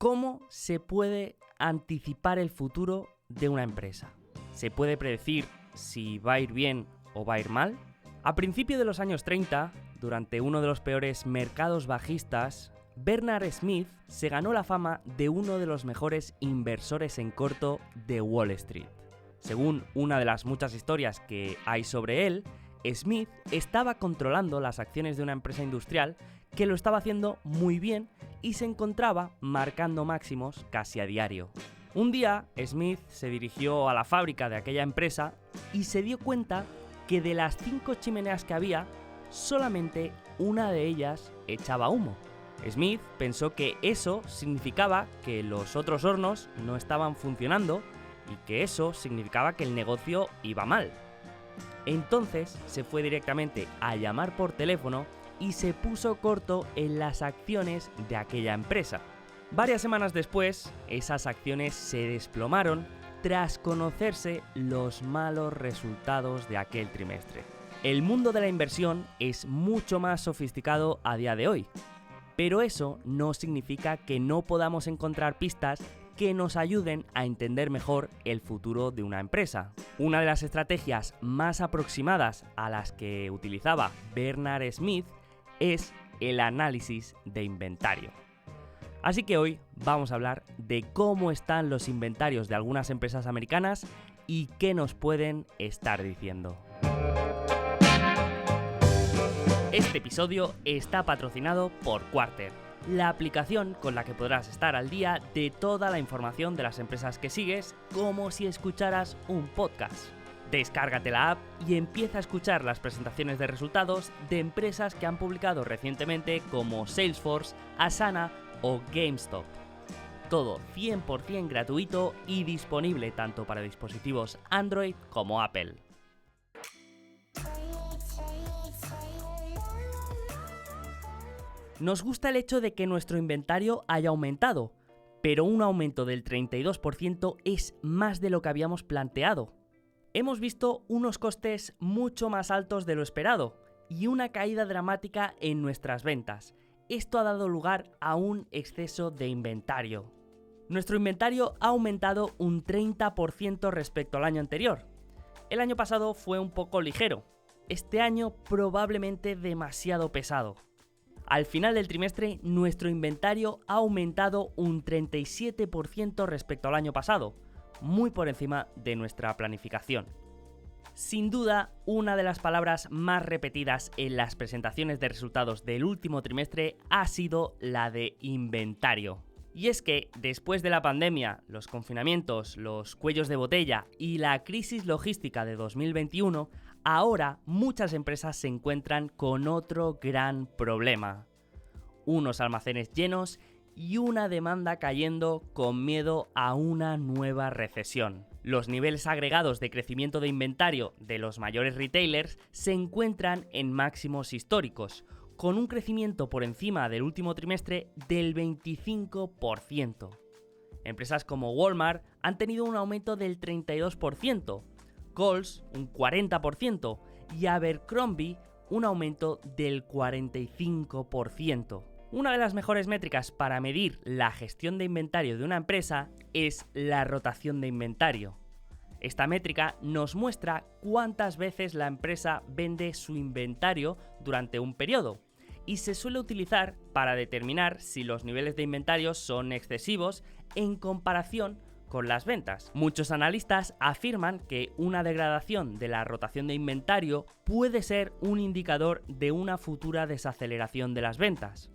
¿Cómo se puede anticipar el futuro de una empresa? ¿Se puede predecir si va a ir bien o va a ir mal? A principios de los años 30, durante uno de los peores mercados bajistas, Bernard Smith se ganó la fama de uno de los mejores inversores en corto de Wall Street. Según una de las muchas historias que hay sobre él, Smith estaba controlando las acciones de una empresa industrial que lo estaba haciendo muy bien y se encontraba marcando máximos casi a diario. Un día, Smith se dirigió a la fábrica de aquella empresa y se dio cuenta que de las 5 chimeneas que había, solamente una de ellas echaba humo. Smith pensó que eso significaba que los otros hornos no estaban funcionando y que eso significaba que el negocio iba mal. Entonces se fue directamente a llamar por teléfono y se puso corto en las acciones de aquella empresa. Varias semanas después, esas acciones se desplomaron tras conocerse los malos resultados de aquel trimestre. El mundo de la inversión es mucho más sofisticado a día de hoy, pero eso no significa que no podamos encontrar pistas que nos ayuden a entender mejor el futuro de una empresa. Una de las estrategias más aproximadas a las que utilizaba Bernard Smith es el análisis de inventario. Así que hoy vamos a hablar de cómo están los inventarios de algunas empresas americanas y qué nos pueden estar diciendo. Este episodio está patrocinado por Quarter, la aplicación con la que podrás estar al día de toda la información de las empresas que sigues, como si escucharas un podcast. Descárgate la app y empieza a escuchar las presentaciones de resultados de empresas que han publicado recientemente como Salesforce, Asana o GameStop. Todo 100% gratuito y disponible tanto para dispositivos Android como Apple. Nos gusta el hecho de que nuestro inventario haya aumentado, pero un aumento del 32% es más de lo que habíamos planteado. Hemos visto unos costes mucho más altos de lo esperado y una caída dramática en nuestras ventas. Esto ha dado lugar a un exceso de inventario. Nuestro inventario ha aumentado un 30% respecto al año anterior. El año pasado fue un poco ligero. Este año probablemente demasiado pesado. Al final del trimestre, nuestro inventario ha aumentado un 37% respecto al año pasado, muy por encima de nuestra planificación. Sin duda, una de las palabras más repetidas en las presentaciones de resultados del último trimestre ha sido la de inventario. Y es que, después de la pandemia, los confinamientos, los cuellos de botella y la crisis logística de 2021, ahora muchas empresas se encuentran con otro gran problema. Unos almacenes llenos y una demanda cayendo con miedo a una nueva recesión. Los niveles agregados de crecimiento de inventario de los mayores retailers se encuentran en máximos históricos, con un crecimiento por encima del último trimestre del 25%. Empresas como Walmart han tenido un aumento del 32%, Kohl's un 40% y Abercrombie un aumento del 45%. Una de las mejores métricas para medir la gestión de inventario de una empresa es la rotación de inventario. Esta métrica nos muestra cuántas veces la empresa vende su inventario durante un periodo y se suele utilizar para determinar si los niveles de inventario son excesivos en comparación con las ventas. Muchos analistas afirman que una degradación de la rotación de inventario puede ser un indicador de una futura desaceleración de las ventas.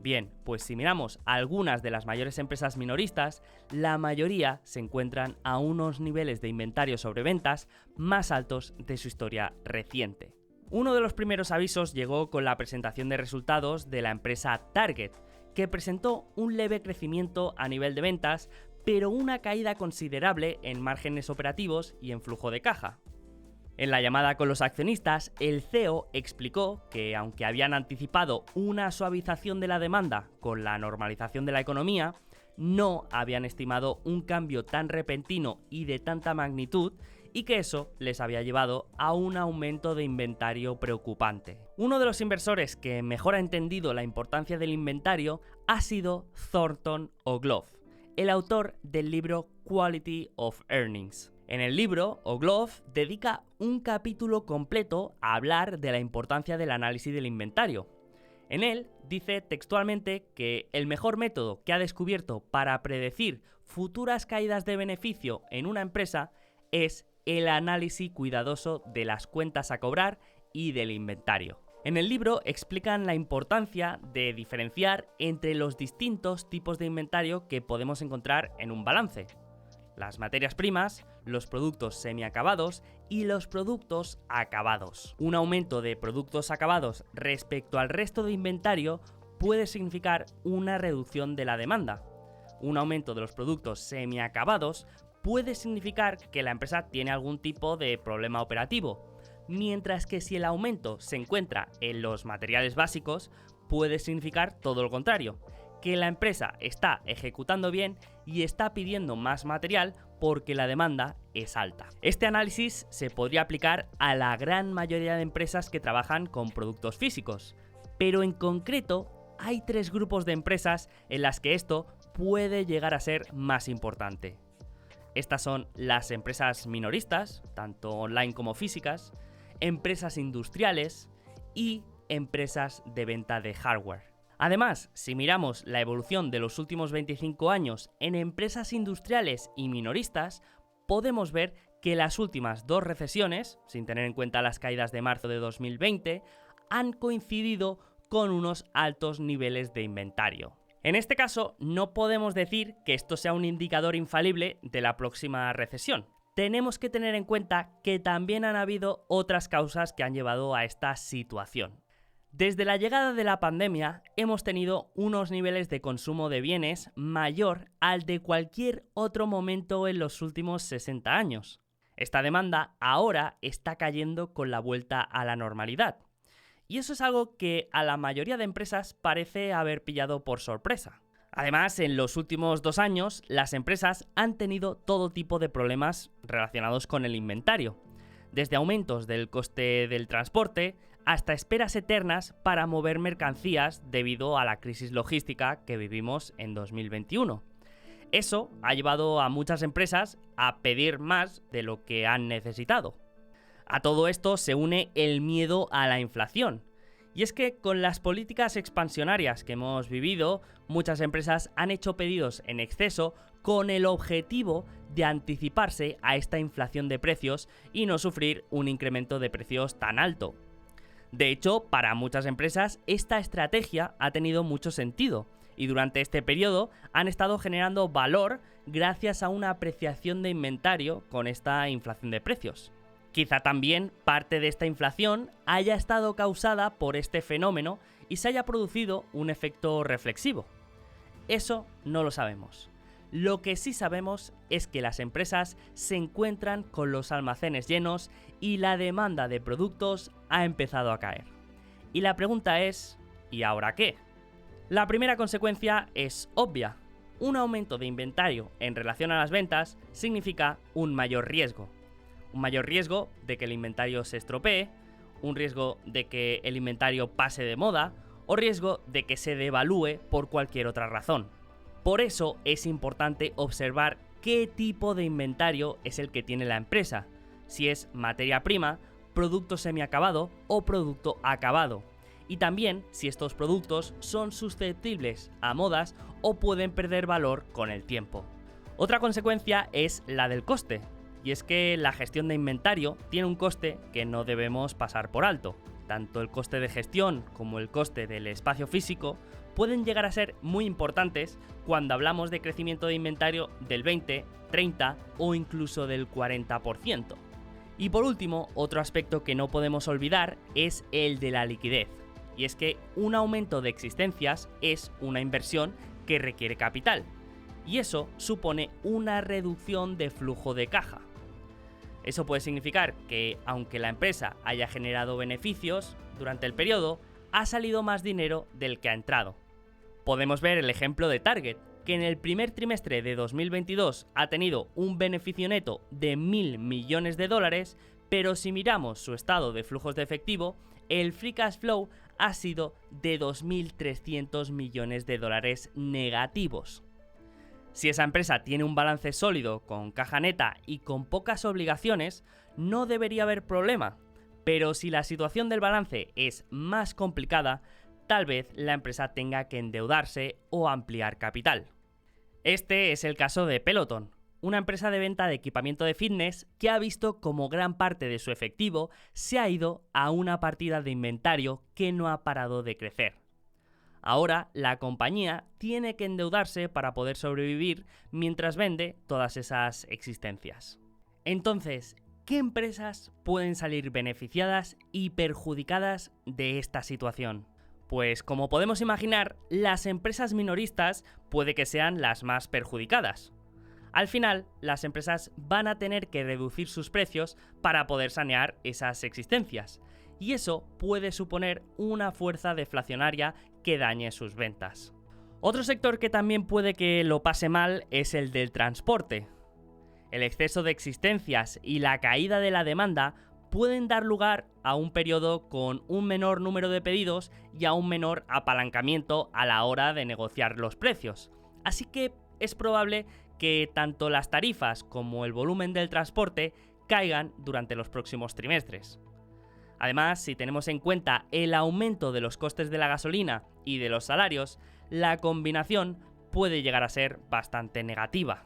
Bien, pues si miramos algunas de las mayores empresas minoristas, la mayoría se encuentran a unos niveles de inventario sobre ventas más altos de su historia reciente. Uno de los primeros avisos llegó con la presentación de resultados de la empresa Target, que presentó un leve crecimiento a nivel de ventas, pero una caída considerable en márgenes operativos y en flujo de caja. En la llamada con los accionistas, el CEO explicó que aunque habían anticipado una suavización de la demanda con la normalización de la economía, no habían estimado un cambio tan repentino y de tanta magnitud y que eso les había llevado a un aumento de inventario preocupante. Uno de los inversores que mejor ha entendido la importancia del inventario ha sido Thornton O'Gloff, el autor del libro Quality of Earnings. En el libro, O'Gloff dedica un capítulo completo a hablar de la importancia del análisis del inventario. En él dice textualmente que el mejor método que ha descubierto para predecir futuras caídas de beneficio en una empresa es el análisis cuidadoso de las cuentas a cobrar y del inventario. En el libro explican la importancia de diferenciar entre los distintos tipos de inventario que podemos encontrar en un balance: las materias primas, los productos semiacabados y los productos acabados. Un aumento de productos acabados respecto al resto de inventario puede significar una reducción de la demanda. Un aumento de los productos semiacabados puede significar que la empresa tiene algún tipo de problema operativo, mientras que si el aumento se encuentra en los materiales básicos, puede significar todo lo contrario, que la empresa está ejecutando bien y está pidiendo más material porque la demanda es alta. Este análisis se podría aplicar a la gran mayoría de empresas que trabajan con productos físicos, pero en concreto hay 3 grupos de empresas en las que esto puede llegar a ser más importante. Estas son las empresas minoristas, tanto online como físicas, empresas industriales y empresas de venta de hardware. Además, si miramos la evolución de los últimos 25 años en empresas industriales y minoristas, podemos ver que las últimas 2 recesiones, sin tener en cuenta las caídas de marzo de 2020, han coincidido con unos altos niveles de inventario. En este caso, no podemos decir que esto sea un indicador infalible de la próxima recesión. Tenemos que tener en cuenta que también han habido otras causas que han llevado a esta situación. Desde la llegada de la pandemia, hemos tenido unos niveles de consumo de bienes mayor al de cualquier otro momento en los últimos 60 años. Esta demanda ahora está cayendo con la vuelta a la normalidad. Y eso es algo que a la mayoría de empresas parece haber pillado por sorpresa. Además, en los últimos 2 años, las empresas han tenido todo tipo de problemas relacionados con el inventario, desde aumentos del coste del transporte hasta esperas eternas para mover mercancías debido a la crisis logística que vivimos en 2021. Eso ha llevado a muchas empresas a pedir más de lo que han necesitado. A todo esto se une el miedo a la inflación. Y es que con las políticas expansionarias que hemos vivido, muchas empresas han hecho pedidos en exceso con el objetivo de anticiparse a esta inflación de precios y no sufrir un incremento de precios tan alto. De hecho, para muchas empresas esta estrategia ha tenido mucho sentido y durante este periodo han estado generando valor gracias a una apreciación de inventario con esta inflación de precios. Quizá también parte de esta inflación haya estado causada por este fenómeno y se haya producido un efecto reflexivo. Eso no lo sabemos. Lo que sí sabemos es que las empresas se encuentran con los almacenes llenos y la demanda de productos ha empezado a caer. Y la pregunta es, ¿y ahora qué? La primera consecuencia es obvia. Un aumento de inventario en relación a las ventas significa un mayor riesgo. Un mayor riesgo de que el inventario se estropee, un riesgo de que el inventario pase de moda o riesgo de que se devalúe por cualquier otra razón. Por eso es importante observar qué tipo de inventario es el que tiene la empresa, si es materia prima, producto semiacabado o producto acabado, y también si estos productos son susceptibles a modas o pueden perder valor con el tiempo. Otra consecuencia es la del coste. Y es que la gestión de inventario tiene un coste que no debemos pasar por alto. Tanto el coste de gestión como el coste del espacio físico pueden llegar a ser muy importantes cuando hablamos de crecimiento de inventario del 20, 30 o incluso del 40%. Y por último, otro aspecto que no podemos olvidar es el de la liquidez. Y es que un aumento de existencias es una inversión que requiere capital. Y eso supone una reducción de flujo de caja. Eso puede significar que, aunque la empresa haya generado beneficios durante el periodo, ha salido más dinero del que ha entrado. Podemos ver el ejemplo de Target, que en el primer trimestre de 2022 ha tenido un beneficio neto de 1.000 millones de dólares, pero si miramos su estado de flujos de efectivo, el free cash flow ha sido de 2.300 millones de dólares negativos. Si esa empresa tiene un balance sólido, con caja neta y con pocas obligaciones, no debería haber problema, pero si la situación del balance es más complicada, tal vez la empresa tenga que endeudarse o ampliar capital. Este es el caso de Peloton, una empresa de venta de equipamiento de fitness que ha visto como gran parte de su efectivo se ha ido a una partida de inventario que no ha parado de crecer. Ahora la compañía tiene que endeudarse para poder sobrevivir mientras vende todas esas existencias. Entonces, ¿qué empresas pueden salir beneficiadas y perjudicadas de esta situación? Pues como podemos imaginar, las empresas minoristas puede que sean las más perjudicadas. Al final, las empresas van a tener que reducir sus precios para poder sanear esas existencias, y eso puede suponer una fuerza deflacionaria que dañe sus ventas. Otro sector que también puede que lo pase mal es el del transporte. El exceso de existencias y la caída de la demanda pueden dar lugar a un periodo con un menor número de pedidos y a un menor apalancamiento a la hora de negociar los precios. Así que es probable que tanto las tarifas como el volumen del transporte caigan durante los próximos trimestres. Además, si tenemos en cuenta el aumento de los costes de la gasolina y de los salarios, la combinación puede llegar a ser bastante negativa.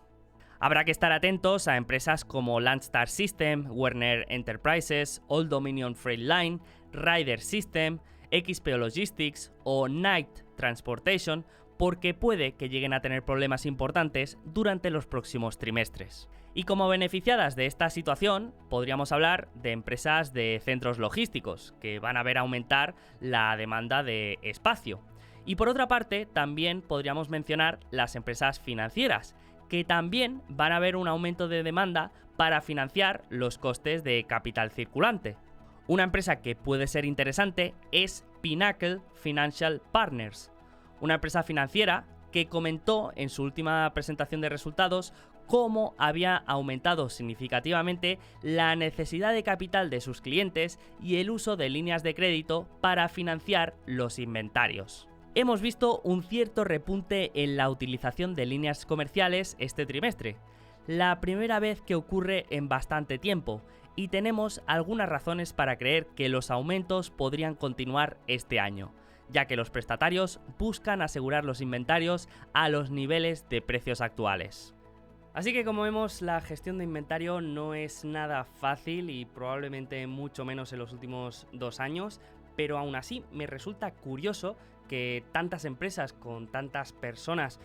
Habrá que estar atentos a empresas como Landstar System, Werner Enterprises, Old Dominion Freight Line, Ryder System, XPO Logistics o Knight Transportation, porque puede que lleguen a tener problemas importantes durante los próximos trimestres. Y como beneficiadas de esta situación, podríamos hablar de empresas de centros logísticos, que van a ver aumentar la demanda de espacio. Y por otra parte, también podríamos mencionar las empresas financieras, que también van a ver un aumento de demanda para financiar los costes de capital circulante. Una empresa que puede ser interesante es Pinnacle Financial Partners, una empresa financiera que comentó en su última presentación de resultados cómo había aumentado significativamente la necesidad de capital de sus clientes y el uso de líneas de crédito para financiar los inventarios. Hemos visto un cierto repunte en la utilización de líneas comerciales este trimestre, la primera vez que ocurre en bastante tiempo, y tenemos algunas razones para creer que los aumentos podrían continuar este año, ya que los prestatarios buscan asegurar los inventarios a los niveles de precios actuales. Así que como vemos, la gestión de inventario no es nada fácil y probablemente mucho menos en los últimos 2 años, pero aún así me resulta curioso que tantas empresas con tantas personas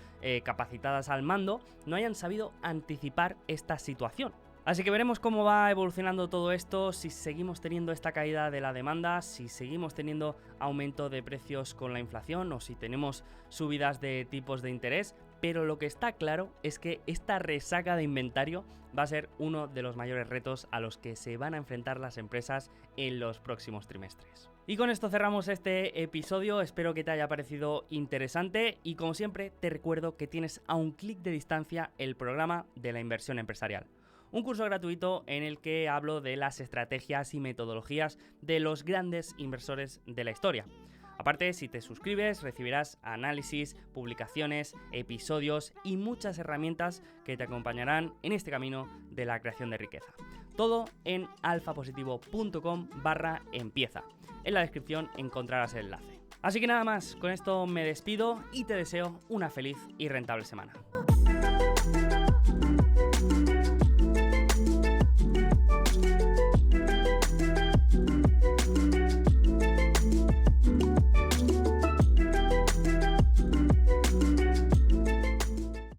capacitadas al mando no hayan sabido anticipar esta situación. Así que veremos cómo va evolucionando todo esto, si seguimos teniendo esta caída de la demanda, si seguimos teniendo aumento de precios con la inflación o si tenemos subidas de tipos de interés, pero lo que está claro es que esta resaca de inventario va a ser uno de los mayores retos a los que se van a enfrentar las empresas en los próximos trimestres. Y con esto cerramos este episodio, espero que te haya parecido interesante y como siempre te recuerdo que tienes a un clic de distancia el programa de la inversión empresarial. Un curso gratuito en el que hablo de las estrategias y metodologías de los grandes inversores de la historia. Aparte, si te suscribes, recibirás análisis, publicaciones, episodios y muchas herramientas que te acompañarán en este camino de la creación de riqueza. Todo en alfapositivo.com/empieza. En la descripción encontrarás el enlace. Así que nada más, con esto me despido y te deseo una feliz y rentable semana.